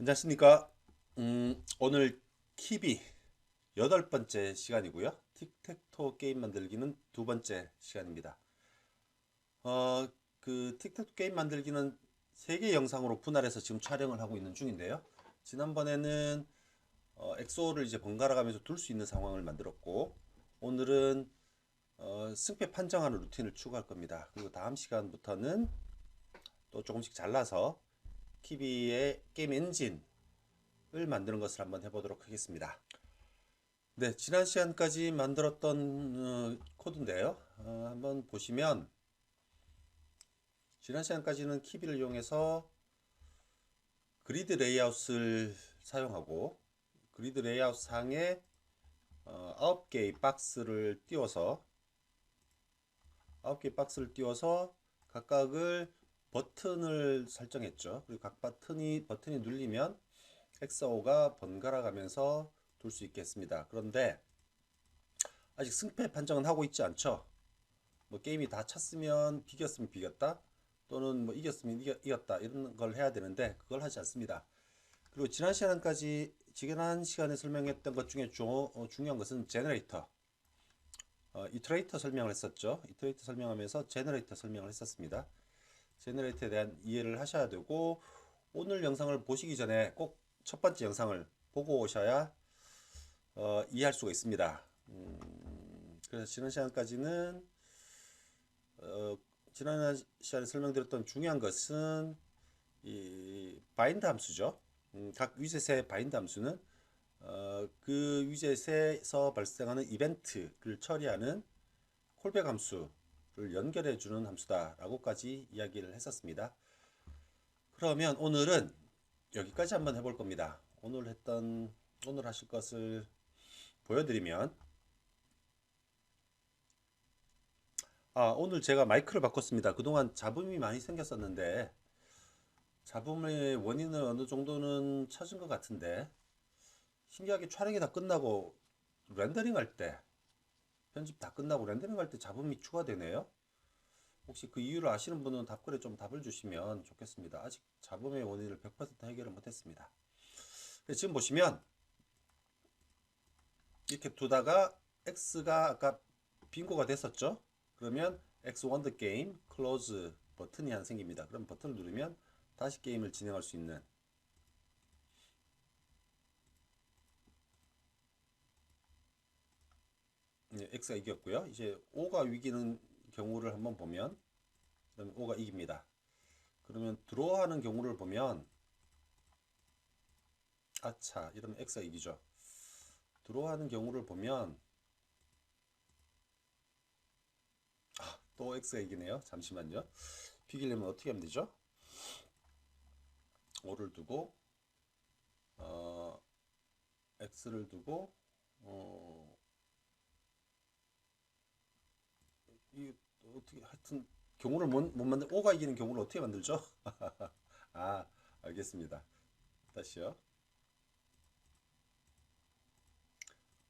안녕하십니까. 오늘 킵이 8번째 시간이고요. 틱택토 게임 만들기는 2번째 시간입니다. 어, 틱택토 게임 만들기는 3개 영상으로 분할해서 지금 촬영을 하고 있는 중인데요. 지난번에는 엑소를 이제 번갈아 가면서 둘 수 있는 상황을 만들었고, 오늘은 승패 판정하는 루틴을 추가할 겁니다. 그리고 다음 시간부터는 또 조금씩 잘라서 키비의 게임 엔진을 만드는 것을 한번 해보도록 하겠습니다. 네, 지난 시간까지 만들었던 코드인데요. 한번 보시면 지난 시간까지는 키비를 이용해서 그리드 레이아웃을 사용하고 그리드 레이아웃 상에 9개의 박스를 띄워서 9개의 박스를 띄워서 각각을 버튼을 설정했죠. 그리고 각 버튼이 눌리면 엑사오가 번갈아 가면서 돌 수 있겠습니다. 그런데 아직 승패 판정은 하고 있지 않죠. 뭐 게임이 다 찼으면 비겼으면 비겼다, 또는 뭐 이겼으면 이겼다, 이런 걸 해야 되는데 그걸 하지 않습니다. 그리고 지난 시간에 설명했던 것 중에 중요한 것은 제너레이터, 이터레이터 설명을 했었죠. 이터레이터 설명하면서 제너레이터 설명을 했었습니다. 제너레이터에 대한 이해를 하셔야 되고, 오늘 영상을 보시기 전에 꼭 첫 번째 영상을 보고 오셔야 이해할 수가 있습니다. 그래서 지난 시간까지는 어, 지난 시간에 설명드렸던 중요한 것은 이 바인드 함수죠. 각 위젯의 바인드 함수는 그 위젯에서 발생하는 이벤트를 처리하는 콜백 함수를 연결해 주는 함수다라고까지 이야기를 했었습니다. 그러면 오늘은 여기까지 한번 해볼 겁니다. 오늘 하실 것을 보여드리면, 오늘 제가 마이크를 바꿨습니다. 그동안 잡음이 많이 생겼었는데 잡음의 원인을 어느 정도는 찾은 것 같은데, 신기하게 촬영이 다 끝나고 렌더링 할 때, 편집 다 끝나고 렌더링 할 때 잡음이 추가되네요. 혹시 그 이유를 아시는 분은 답글에 좀 답을 주시면 좋겠습니다. 아직 잡음의 원인을 100% 해결을 못했습니다. 지금 보시면 이렇게 두다가 X가 아까 빙고가 됐었죠. 그러면 X1 the game close 버튼이 하나 생깁니다. 그럼 버튼을 누르면 다시 게임을 진행할 수 있는, X가 이겼고요. 이제 O가 이기는 경우를 한번 보면, 그러면 O가 이깁니다. 그러면 드로우하는 경우를 보면, 아차, 이러면 X가 이기죠. 드로우하는 경우를 보면 또 X가 이기네요. 잠시만요. 비기려면 어떻게 하면 되죠? O를 두고 어, X를 두고 어, 이 어떻게, 하여튼 경우를 못 만들, O가 이기는 경우를 어떻게 만들죠? 아, 알겠습니다. 다시요.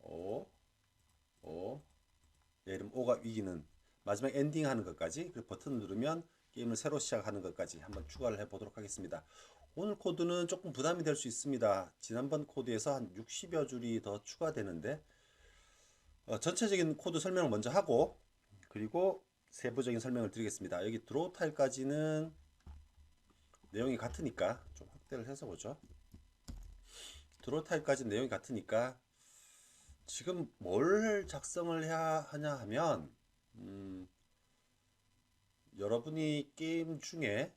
O, O. 예, 이름 O가 이기는 마지막 엔딩 하는 것까지, 그 버튼을 누르면 게임을 새로 시작하는 것까지 한번 추가를 해 보도록 하겠습니다. 오늘 코드는 조금 부담이 될 수 있습니다. 지난번 코드에서 한 60여 줄이 더 추가되는데, 전체적인 코드 설명을 먼저 하고 그리고 세부적인 설명을 드리겠습니다. 여기 드로우 타입까지는 내용이 같으니까 좀 확대를 해서 보죠. 드로우 타입까지 내용이 같으니까 지금 뭘 작성을 해야 하냐 하면, 음, 여러분이 게임 중에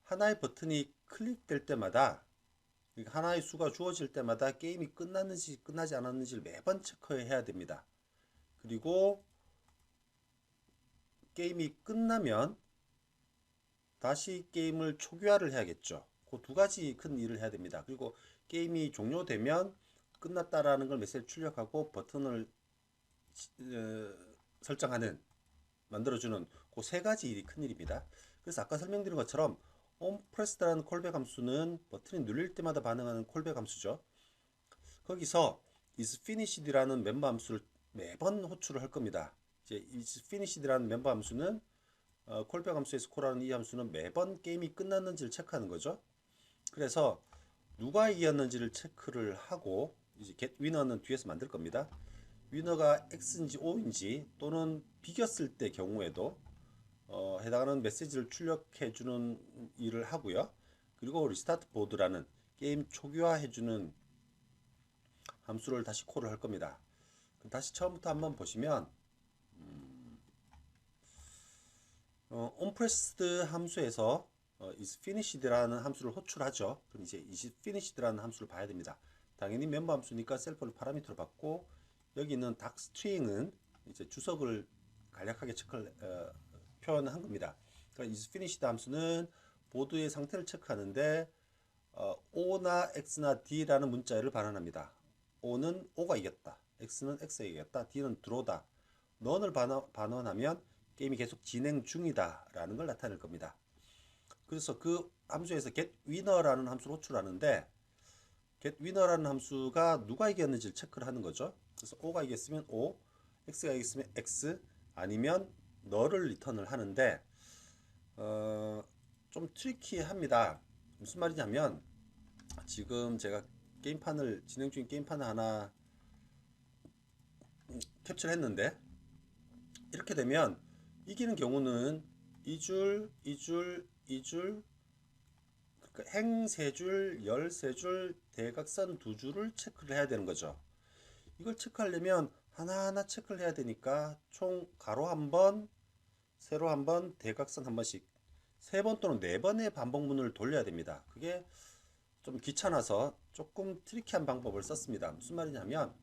하나의 버튼이 클릭될 때마다, 그러니까 하나의 수가 주어질 때마다 게임이 끝났는지 끝나지 않았는지를 매번 체크해야 됩니다. 그리고 게임이 끝나면 다시 게임을 초기화를 해야겠죠. 그 두 가지 큰 일을 해야 됩니다. 그리고 게임이 종료되면 끝났다라는 걸 메시지를 출력하고 버튼을 설정하는, 만들어주는 그 세 가지 일이 큰 일입니다. 그래서 아까 설명드린 것처럼 onPressed라는 콜백 함수는 버튼이 눌릴 때마다 반응하는 콜백 함수죠. 거기서 isFinished라는 멤버 함수를 매번 호출을 할 겁니다. 이제 isFinished라는 멤버 함수는 콜백 함수에서 콜하는 이 함수는 매번 게임이 끝났는지를 체크하는 거죠. 그래서 누가 이겼는지를 체크를 하고 이제 get winner는 뒤에서 만들 겁니다. 위너가 X인지 O인지 또는 비겼을 때 경우에도 해당하는 메시지를 출력해주는 일을 하고요. 그리고 리스타트 보드라는 게임 초기화해주는 함수를 다시 콜을 할 겁니다. 그럼 다시 처음부터 한번 보시면 onPressed 함수에서 is finished라는 함수를 호출하죠. 그럼 이제 is finished라는 함수를 봐야 됩니다. 당연히 멤버 함수니까 셀프를 파라미터로 받고 여기 있는 docString은 이제 주석을 간략하게 표현한 겁니다. 그러니까 is finished 함수는 보드의 상태를 체크하는데 O나 X나 D라는 문자를 반환합니다. O는 O가 이겼다. X는 X가 이겼다. D는 드로다. none을 반환하면 게임이 계속 진행 중이다 라는 걸 나타낼 겁니다. 그래서 그 함수에서 getWinner라는 함수를 호출하는데 getWinner라는 함수가 누가 이겼는지를 체크를 하는 거죠. 그래서 O가 이겼으면 O, X가 이겼으면 X, 아니면 너를 리턴을 하는데 좀 트리키합니다. 무슨 말이냐면 지금 제가 게임판을 진행 중인 게임판을 하나 캡처를 했는데 이렇게 되면 이기는 경우는 이줄, 이줄, 이줄, 그러니까 행 3줄, 열 3줄, 대각선 2줄을 체크를 해야 되는 거죠. 이걸 체크하려면 하나하나 체크를 해야 되니까 총 가로 한 번, 세로 한 번, 대각선 한 번씩 3번 또는 4번의 반복문을 돌려야 됩니다. 그게 좀 귀찮아서 조금 트리키한 방법을 썼습니다. 무슨 말이냐면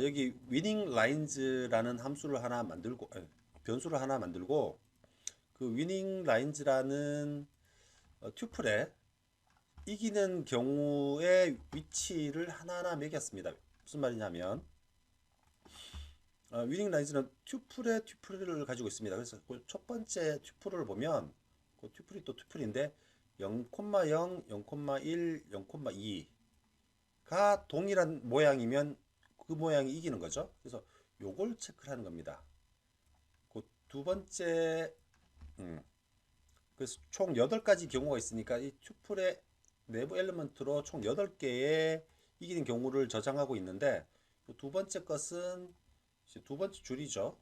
여기 winning lines라는 함수를 하나 만들고 변수를 하나 만들고 그 winning lines라는 튜플에 이기는 경우의 위치를 하나하나 매겼습니다. 무슨 말이냐면 winning lines는 튜플의 튜플을 가지고 있습니다. 그래서 그첫 번째 튜플을 보면 그 튜플이 또 튜플인데 0,0, 0,1, 0,2가 동일한 모양이면 그 모양이 이기는 거죠. 그래서 요걸 체크를 하는 겁니다. 그 두 번째 그래서 총 8가지 경우가 있으니까 이 튜플의 내부 엘리먼트로 총 8개의 이기는 경우를 저장하고 있는데 두 번째 것은 두 번째 줄이죠.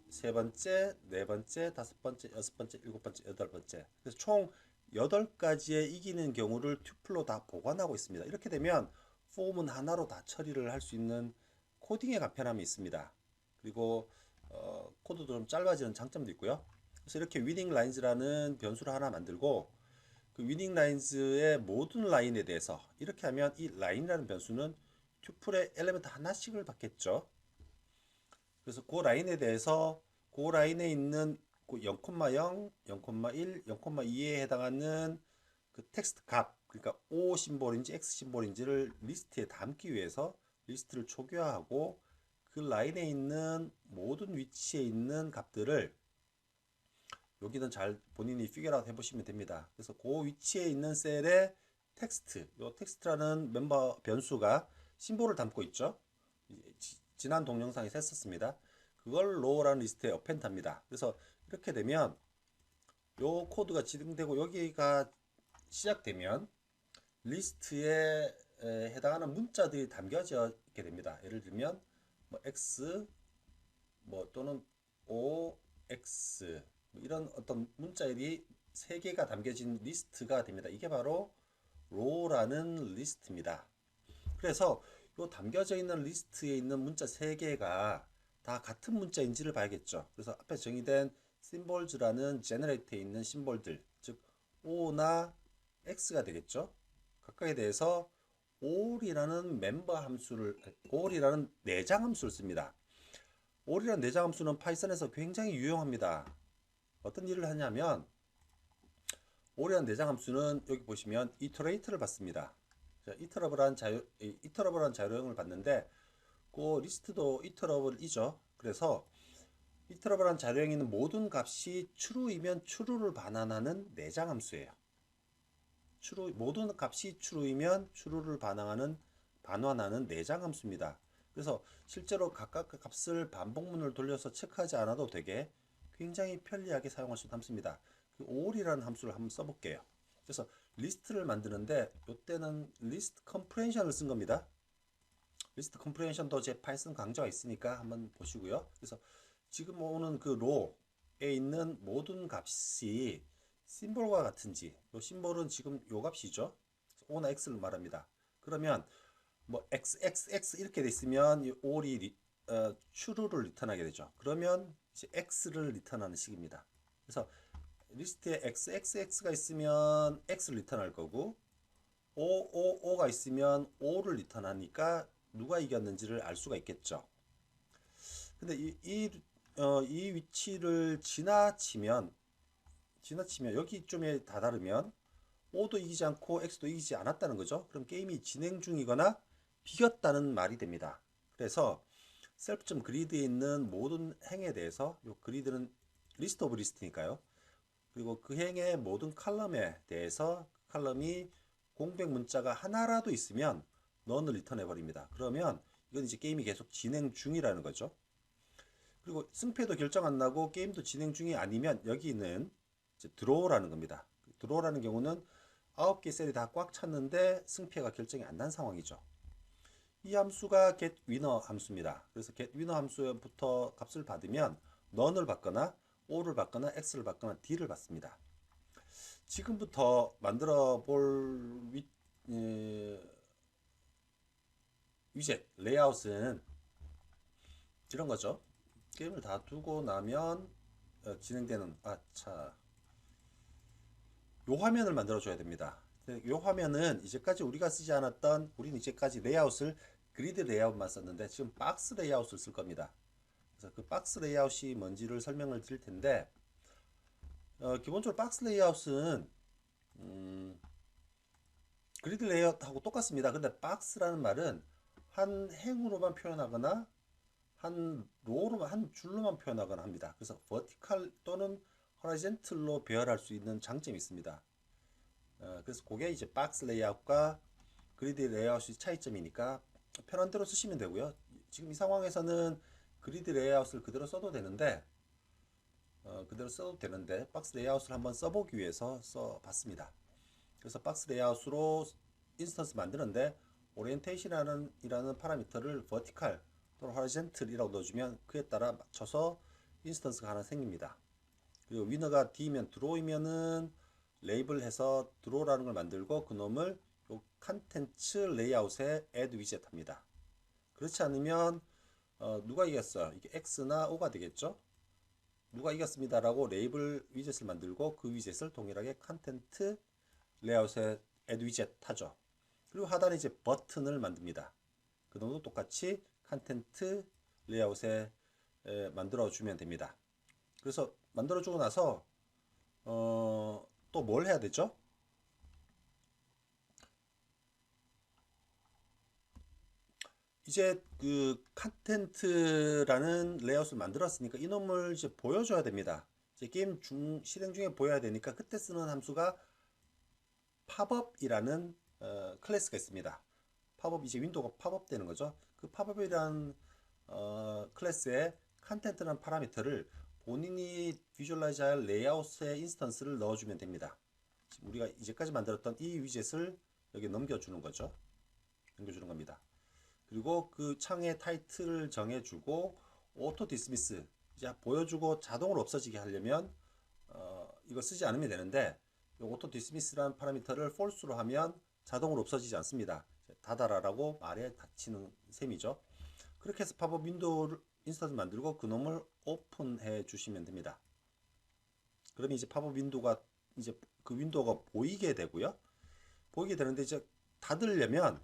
세 번째, 네 번째, 다섯 번째, 여섯 번째, 일곱 번째, 여덟 번째. 그래서 총 8가지의 이기는 경우를 튜플로 다 보관하고 있습니다. 이렇게 되면 폼은 하나로 다 처리를 할 수 있는 코딩의 간편함이 있습니다. 그리고 코드도 좀 짧아지는 장점도 있고요. 그래서 이렇게 위닝 라인즈라는 변수를 하나 만들고 그 위닝 라인즈의 모든 라인에 대해서 이렇게 하면 이 라인이라는 변수는 튜플의 엘리먼트 하나씩을 받겠죠. 그래서 그 라인에 대해서 그 라인에 있는 0,0, 0,1, 0,2에 해당하는 그 텍스트 값, 그러니까 O 심볼인지 X 심볼인지를 리스트에 담기 위해서 리스트를 초기화하고 그 라인에 있는 모든 위치에 있는 값들을 여기는 잘 본인이 피겨라웃 해보시면 됩니다. 그래서 그 위치에 있는 셀에 텍스트, 요 텍스트라는 멤버 변수가 심볼을 담고 있죠. 지난 동영상에서 했었습니다. 그걸 로우라는 리스트에 어펜트합니다. 그래서 이렇게 되면 요 코드가 진행되고 여기가 시작되면 리스트에 해당하는 문자들이 담겨져 있게 됩니다. 예를 들면 뭐 x 뭐 또는 o x 뭐 이런 어떤 문자들이 3개가 담겨진 리스트가 됩니다. 이게 바로 로우라는 리스트입니다. 그래서 요 담겨져 있는 리스트에 있는 문자 3개가 다 같은 문자인지를 봐야겠죠. 그래서 앞에 정의된 symbols라는 generate에 있는 심볼들, 즉 O나 X가 되겠죠. 각각에 대해서 all이라는 멤버 함수를, all이라는 내장 함수를 씁니다. all이라는 내장 함수는 파이썬에서 굉장히 유용합니다. 어떤 일을 하냐면 all이라는 내장 함수는 여기 보시면 iterate를 받습니다. 이터러블한 자료형을 봤는데 그 리스트도 이터러블이죠. 그래서 이터러블한 자료형에 있는 모든 값이 true이면 true를 반환하는 내장 함수예요. 모든 값이 true이면 true를 반환하는 내장 함수입니다. 그래서 실제로 각각 그 값을 반복문을 돌려서 체크하지 않아도 되게 굉장히 편리하게 사용할 수 있는 함수입니다. 그 all이라는 함수를 한번 써볼게요. 그래서 리스트를 만드는데 이때는 리스트 컴프레hension을 쓴 겁니다. 리스트 컴프레hension도 제 파이썬 강좌가 있으니까 한번 보시고요. 그래서 지금 오는 그 로에 있는 모든 값이 심볼과 같은지, 이 심볼은 지금 요 값이죠. O나 X를 말합니다. 그러면 뭐 XXX 이렇게 돼 있으면 이 all이 true를 리턴하게 되죠. 그러면 이제 X를 리턴하는 식입니다. 그래서 리스트에 XXX가 있으면 X를 리턴할 거고 OOO가 있으면 O를 리턴하니까 누가 이겼는지를 알 수가 있겠죠. 근데 이 위치를 지나치면 여기쯤에 다다르면 O도 이기지 않고 X도 이기지 않았다는 거죠. 그럼 게임이 진행 중이거나 비겼다는 말이 됩니다. 그래서 셀프.그리드에 있는 모든 행에 대해서 이 그리드는 리스트 오브 리스트니까요. 그리고 그 행의 모든 칼럼에 대해서 그 칼럼이 공백 문자가 하나라도 있으면 넌을 리턴해 버립니다. 그러면 이건 이제 게임이 계속 진행 중이라는 거죠. 그리고 승패도 결정 안 나고 게임도 진행 중이 아니면 여기는 이제 드로우라는 겁니다. 드로우라는 경우는 9개 셀이 다 꽉 찼는데 승패가 결정이 안 난 상황이죠. 이 함수가 getWinner 함수입니다. 그래서 getWinner 함수부터 값을 받으면 none을 받거나 O를 받거나 X를 받거나 D를 받습니다. 지금부터 만들어 볼 위젯 레이아웃은 이런 거죠. 게임을 다 두고 나면 진행되는 요 화면을 만들어 줘야 됩니다. 요 화면은 이제까지 우리가 쓰지 않았던 우리는 이제까지 레이아웃을 그리드 레이아웃만 썼는데 지금 박스 레이아웃을 쓸 겁니다. 그래서 그 박스 레이아웃이 뭔지를 설명을 드릴 텐데 기본적으로 박스 레이아웃은 그리드 레이아웃하고 똑같습니다. 근데 박스라는 말은 한 행으로만 표현하거나 한 로우로만 한 줄로만 표현하거나 합니다. 그래서 버티컬 또는 호라이젠틀로 배열할 수 있는 장점이 있습니다. 그래서 그게 이제 박스 레이아웃과 그리드 레이아웃이 차이점이니까 편한 대로 쓰시면 되고요. 지금 이 상황에서는 그리드 레이아웃을 그대로 써도 되는데 박스 레이아웃을 한번 써보기 위해서 써봤습니다. 그래서 박스 레이아웃으로 인스턴스 만드는데 오리엔테이션이라는 파라미터를 버티컬 또는 호리젠틀이라고 넣어주면 그에 따라 맞춰서 인스턴스가 하나 생깁니다. 그리고 위너가 D면 드로이면은 레이블해서 드로라는 걸 만들고 그놈을 요 컨텐츠 레이아웃에 add 위젯 합니다. 그렇지 않으면 누가 이겼어요? 이게 X나 O가 되겠죠? 누가 이겼습니다라고 레이블 위젯을 만들고 그 위젯을 동일하게 컨텐트 레이아웃에 add 위젯 하죠. 그리고 하단에 이제 버튼을 만듭니다. 그놈도 똑같이 컨텐트 레이아웃에 만들어 주면 됩니다. 그래서 만들어 주고 나서 또 뭘 해야 되죠? 이제 그 컨텐트라는 레이아웃을 만들었으니까 이놈을 이제 보여줘야 됩니다. 이제 게임 실행 중에 보여야 되니까 그때 쓰는 함수가 팝업이라는 클래스가 있습니다. 팝업 이제 윈도우가 팝업 되는 거죠. 그 팝업이라는 클래스에 컨텐트라는 파라미터를 본인이 비주얼라이즈할 레이아웃의 인스턴스를 넣어주면 됩니다. 지금 우리가 이제까지 만들었던 이 위젯을 여기 넘겨주는 거죠. 넘겨주는 겁니다. 그리고 그 창의 타이틀을 정해주고 오토 디스미스 이제 보여주고 자동으로 없어지게 하려면 이거 쓰지 않으면 되는데 오토 디스미스라는 파라미터를 false로 하면 자동으로 없어지지 않습니다. 닫아라라고 말에 닫히는 셈이죠. 그렇게 해서 팝업 윈도우를 인스턴스 만들고 그놈을 오픈해 주시면 됩니다. 그러면 이제 팝업 윈도우가 이제 그 윈도우가 보이게 되고요. 보이게 되는데 이제 닫으려면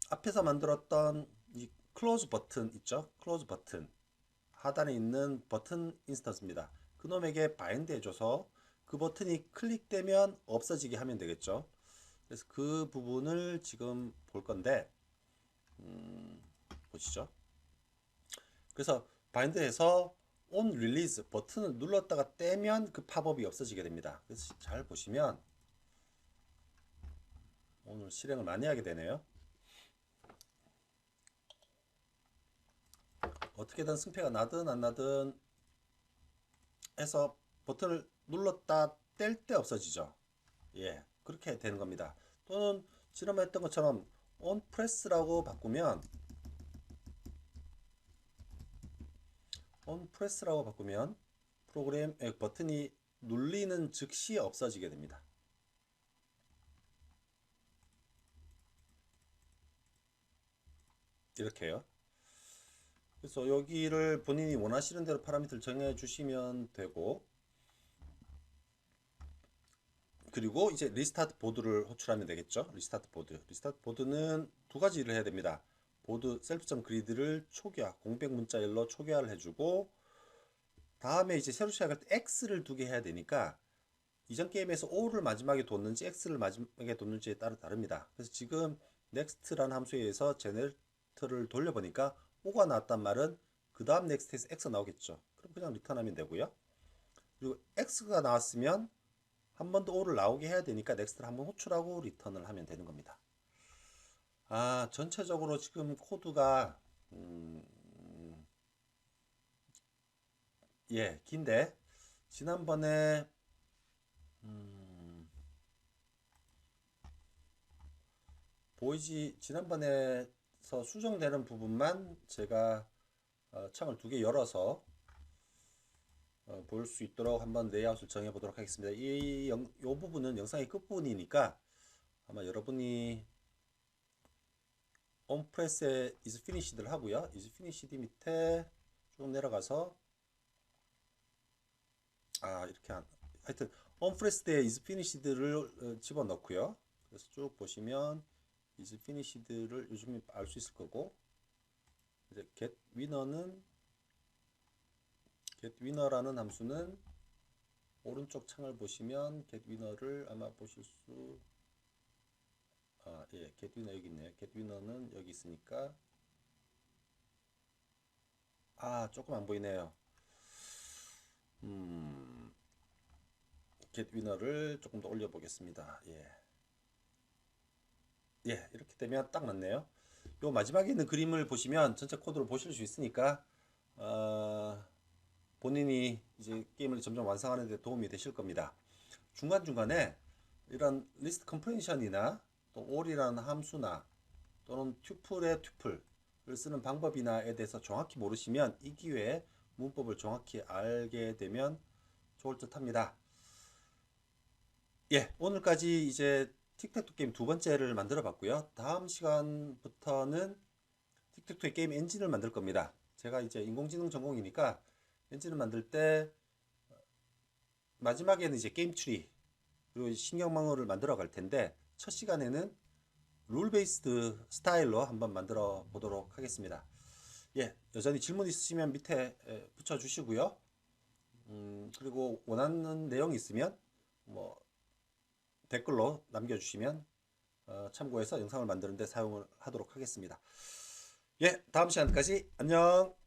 앞에서 만들었던 이 클로즈 버튼 있죠? 클로즈 버튼 하단에 있는 버튼 인스턴스입니다. 그놈에게 바인드 해줘서 그 버튼이 클릭되면 없어지게 하면 되겠죠. 그래서 그 부분을 지금 볼 건데 보시죠. 그래서 바인드해서 on release 버튼을 눌렀다가 떼면 그 팝업이 없어지게 됩니다. 그래서 잘 보시면 오늘 실행을 많이 하게 되네요. 어떻게든 승패가 나든 안 나든 해서 버튼을 눌렀다 뗄 때 없어지죠. 예, 그렇게 되는 겁니다. 또는 지난번에 했던 것처럼 on press라고 바꾸면 프로그램 버튼이 눌리는 즉시 없어지게 됩니다. 이렇게요. 그래서 여기를 본인이 원하시는 대로 파라미터를 정해 주시면 되고, 그리고 이제 리스타트 보드를 호출하면 되겠죠. 리스타트 보드는 두 가지를 해야 됩니다. 보드 셀프.grid를 초기화, 공백 문자열로 초기화를 해주고, 다음에 이제 새로 시작할 때 X를 두게 해야 되니까 이전 게임에서 O를 마지막에 뒀는지 X를 마지막에 뒀는지에 따라 다릅니다. 그래서 지금 next라는 함수에 의해서 제네레이터를 돌려보니까 O가 나왔단 말은 그 다음 next에서 X가 나오겠죠. 그럼 그냥 리턴하면 되고요. 그리고 X가 나왔으면 한 번 더 O를 나오게 해야 되니까 next를 한번 호출하고 리턴을 하면 되는 겁니다. 전체적으로 지금 코드가 긴데 지난번에 지난번에서 수정되는 부분만 제가 창을 두 개 열어서 볼 수 있도록 한번 레이아웃을 정해 보도록 하겠습니다. 이 부분은 영상의 끝부분이니까 아마 여러분이 onpress에 is finished를 하고요. is finished 밑에 쭉 내려가서 이렇게 하여튼 onpress에 is finished를 집어넣고요. 그래서 쭉 보시면 is finished를 요즘에 알 수 있을 거고, 이제 getWinner라는 함수는 오른쪽 창을 보시면 getWinner를 아마 보실 수 getWinner 여기 있네요. getWinner는 여기 있으니까 조금 안 보이네요. getWinner를 조금 더 올려 보겠습니다. 이렇게 되면 딱 맞네요. 요 마지막에 있는 그림을 보시면 전체 코드를 보실 수 있으니까 본인이 이제 게임을 점점 완성하는 데 도움이 되실 겁니다. 중간중간에 이런 리스트 컴프레션이나 또 all이라는 함수나 또는 튜플의 튜플을 쓰는 방법이나에 대해서 정확히 모르시면 이 기회에 문법을 정확히 알게 되면 좋을 듯 합니다. 오늘까지 이제 틱택투 게임 두 번째를 만들어 봤고요. 다음 시간부터는 틱택투의 게임 엔진을 만들 겁니다. 제가 이제 인공지능 전공이니까 엔진을 만들 때 마지막에는 이제 게임 트리 그리고 신경망어를 만들어 갈 텐데, 첫 시간에는 룰 베이스드 스타일로 한번 만들어 보도록 하겠습니다. 여전히 질문 있으시면 밑에 붙여 주시고요. 그리고 원하는 내용이 있으면 뭐 댓글로 남겨주시면 참고해서 영상을 만드는 데 사용을 하도록 하겠습니다. 다음 시간까지 안녕.